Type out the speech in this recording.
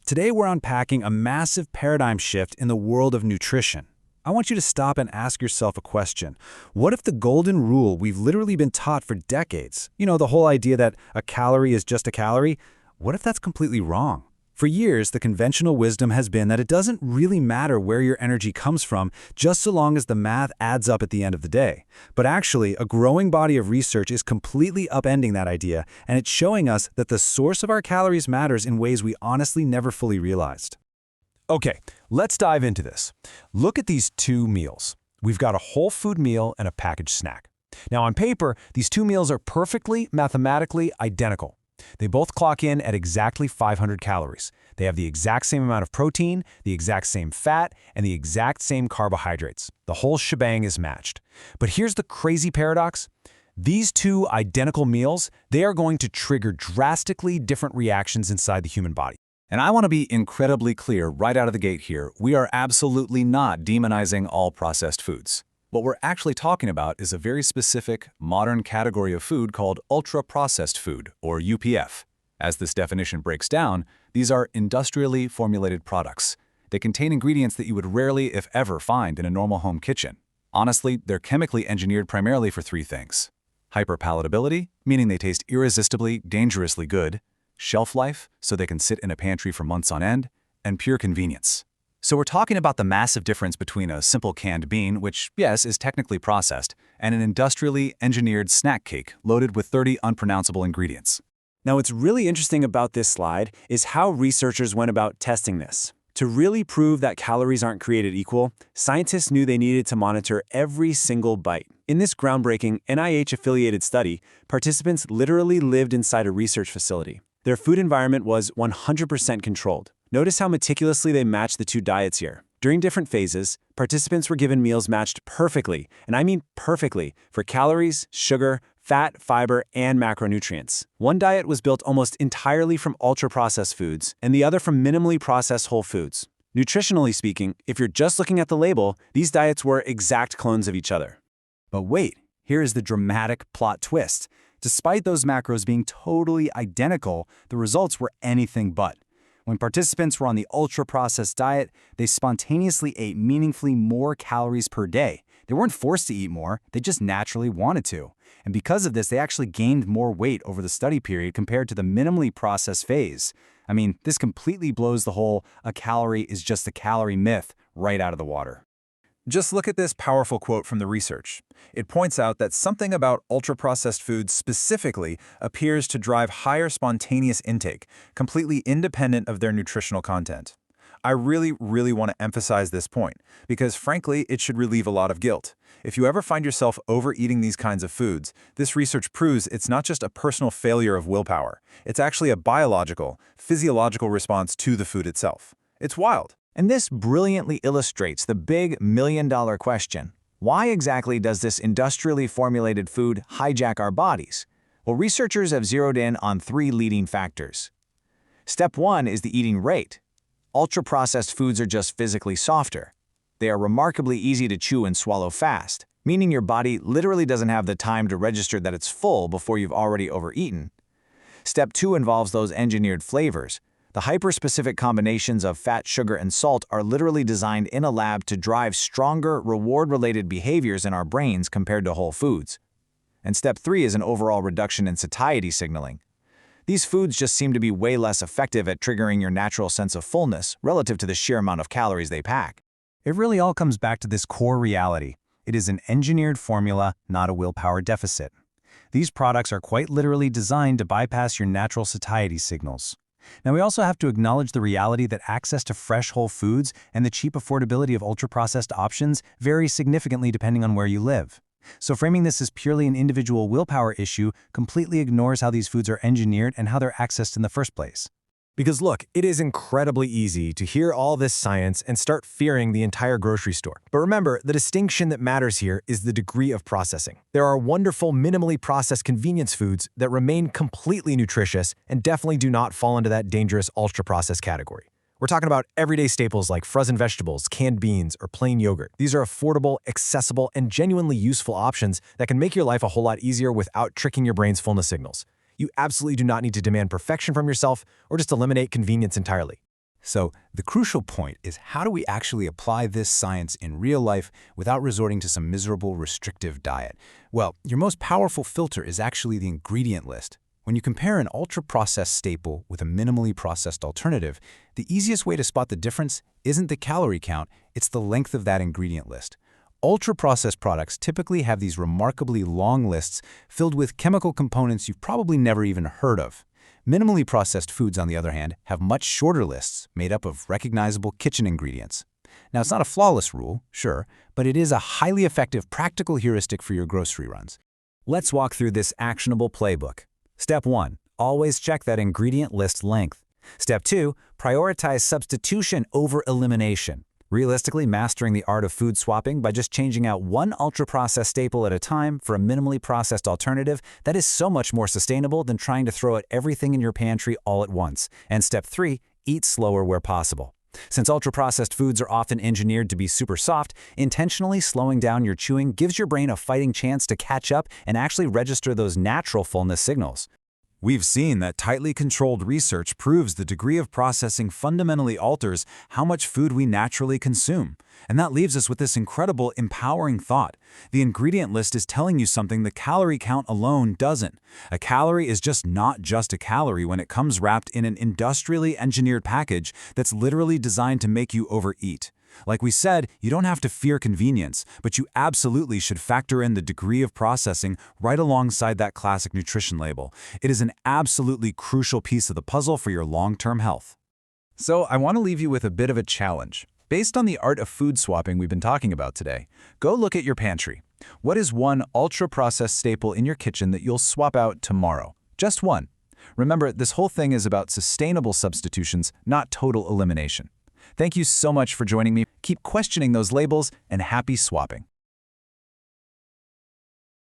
Today we're unpacking a massive paradigm shift in the world of nutrition. I want you to stop and ask yourself a question. What if the golden rule we've literally been taught for decades, the whole idea that a calorie is just a calorie, what if that's completely wrong? For years, the conventional wisdom has been that it doesn't really matter where your energy comes from, just so long as the math adds up at the end of the day. But actually, a growing body of research is completely upending that idea, and it's showing us that the source of our calories matters in ways we honestly never fully realized. Okay, let's dive into this. Look at these two meals. We've got a whole food meal and a packaged snack. Now, on paper, these two meals are perfectly mathematically identical. They both clock in at exactly 500 calories. They have the exact same amount of protein, the exact same fat, and the exact same carbohydrates. The whole shebang is matched. But here's the crazy paradox. These two identical meals, they are going to trigger drastically different reactions inside the human body. And I want to be incredibly clear right out of the gate here. We are absolutely not demonizing all processed foods. What we're actually talking about is a very specific, modern category of food called ultra-processed food, or UPF. As this definition breaks down, these are industrially formulated products. They contain ingredients that you would rarely, if ever, find in a normal home kitchen. Honestly, they're chemically engineered primarily for three things: hyperpalatability, meaning they taste irresistibly, dangerously good; shelf life, so they can sit in a pantry for months on end; and pure convenience. So we're talking about the massive difference between a simple canned bean, which, yes, is technically processed, and an industrially engineered snack cake loaded with 30 unpronounceable ingredients. Now, what's really interesting about this slide is how researchers went about testing this. To really prove that calories aren't created equal, scientists knew they needed to monitor every single bite. In this groundbreaking NIH-affiliated study, participants literally lived inside a research facility. Their food environment was 100% controlled. Notice how meticulously they matched the two diets here. During different phases, participants were given meals matched perfectly, and I mean perfectly, for calories, sugar, fat, fiber, and macronutrients. One diet was built almost entirely from ultra-processed foods, and the other from minimally processed whole foods. Nutritionally speaking, if you're just looking at the label, these diets were exact clones of each other. But wait, here is the dramatic plot twist. Despite those macros being totally identical, the results were anything but. When participants were on the ultra-processed diet, they spontaneously ate meaningfully more calories per day. They weren't forced to eat more, they just naturally wanted to. And because of this, they actually gained more weight over the study period compared to the minimally processed phase. I mean, this completely blows the whole "a calorie is just a calorie" myth right out of the water. Just look at this powerful quote from the research. It points out that something about ultra-processed foods specifically appears to drive higher spontaneous intake, completely independent of their nutritional content. I really want to emphasize this point, because frankly, it should relieve a lot of guilt. If you ever find yourself overeating these kinds of foods, this research proves it's not just a personal failure of willpower. It's actually a biological, physiological response to the food itself. It's wild. And this brilliantly illustrates the big million-dollar question. Why exactly does this industrially formulated food hijack our bodies? Well, researchers have zeroed in on three leading factors. Step one is the eating rate. Ultra-processed foods are just physically softer. They are remarkably easy to chew and swallow fast, meaning your body literally doesn't have the time to register that it's full before you've already overeaten. Step two involves those engineered flavors. The hyper-specific combinations of fat, sugar, and salt are literally designed in a lab to drive stronger reward-related behaviors in our brains compared to whole foods. And step three is an overall reduction in satiety signaling. These foods just seem to be way less effective at triggering your natural sense of fullness relative to the sheer amount of calories they pack. It really all comes back to this core reality. It is an engineered formula, not a willpower deficit. These products are quite literally designed to bypass your natural satiety signals. Now, we also have to acknowledge the reality that access to fresh whole foods and the cheap affordability of ultra-processed options vary significantly depending on where you live. So framing this as purely an individual willpower issue completely ignores how these foods are engineered and how they're accessed in the first place. Because look, it is incredibly easy to hear all this science and start fearing the entire grocery store. But remember, the distinction that matters here is the degree of processing. There are wonderful, minimally processed convenience foods that remain completely nutritious and definitely do not fall into that dangerous ultra-processed category. We're talking about everyday staples like frozen vegetables, canned beans, or plain yogurt. These are affordable, accessible, and genuinely useful options that can make your life a whole lot easier without tricking your brain's fullness signals. You absolutely do not need to demand perfection from yourself or just eliminate convenience entirely. So the crucial point is, how do we actually apply this science in real life without resorting to some miserable restrictive diet? Well, your most powerful filter is actually the ingredient list. When you compare an ultra-processed staple with a minimally processed alternative, the easiest way to spot the difference isn't the calorie count, it's the length of that ingredient list. Ultra-processed products typically have these remarkably long lists filled with chemical components you've probably never even heard of. Minimally processed foods, on the other hand, have much shorter lists made up of recognizable kitchen ingredients. Now, it's not a flawless rule, sure, but it is a highly effective practical heuristic for your grocery runs. Let's walk through this actionable playbook. Step 1. Always check that ingredient list length. Step 2. Prioritize substitution over elimination. Realistically, mastering the art of food swapping by just changing out one ultra-processed staple at a time for a minimally processed alternative, that is so much more sustainable than trying to throw out everything in your pantry all at once. And step 3, eat slower where possible. Since ultra-processed foods are often engineered to be super soft, intentionally slowing down your chewing gives your brain a fighting chance to catch up and actually register those natural fullness signals. We've seen that tightly controlled research proves the degree of processing fundamentally alters how much food we naturally consume. And that leaves us with this incredible, empowering thought. The ingredient list is telling you something the calorie count alone doesn't. A calorie is just not just a calorie when it comes wrapped in an industrially engineered package that's literally designed to make you overeat. Like we said, you don't have to fear convenience, but you absolutely should factor in the degree of processing right alongside that classic nutrition label. It is an absolutely crucial piece of the puzzle for your long-term health. So I want to leave you with a bit of a challenge. Based on the art of food swapping we've been talking about today, go look at your pantry. What is one ultra-processed staple in your kitchen that you'll swap out tomorrow? Just one. Remember, this whole thing is about sustainable substitutions, not total elimination. Thank you so much for joining me. Keep questioning those labels, and happy swapping.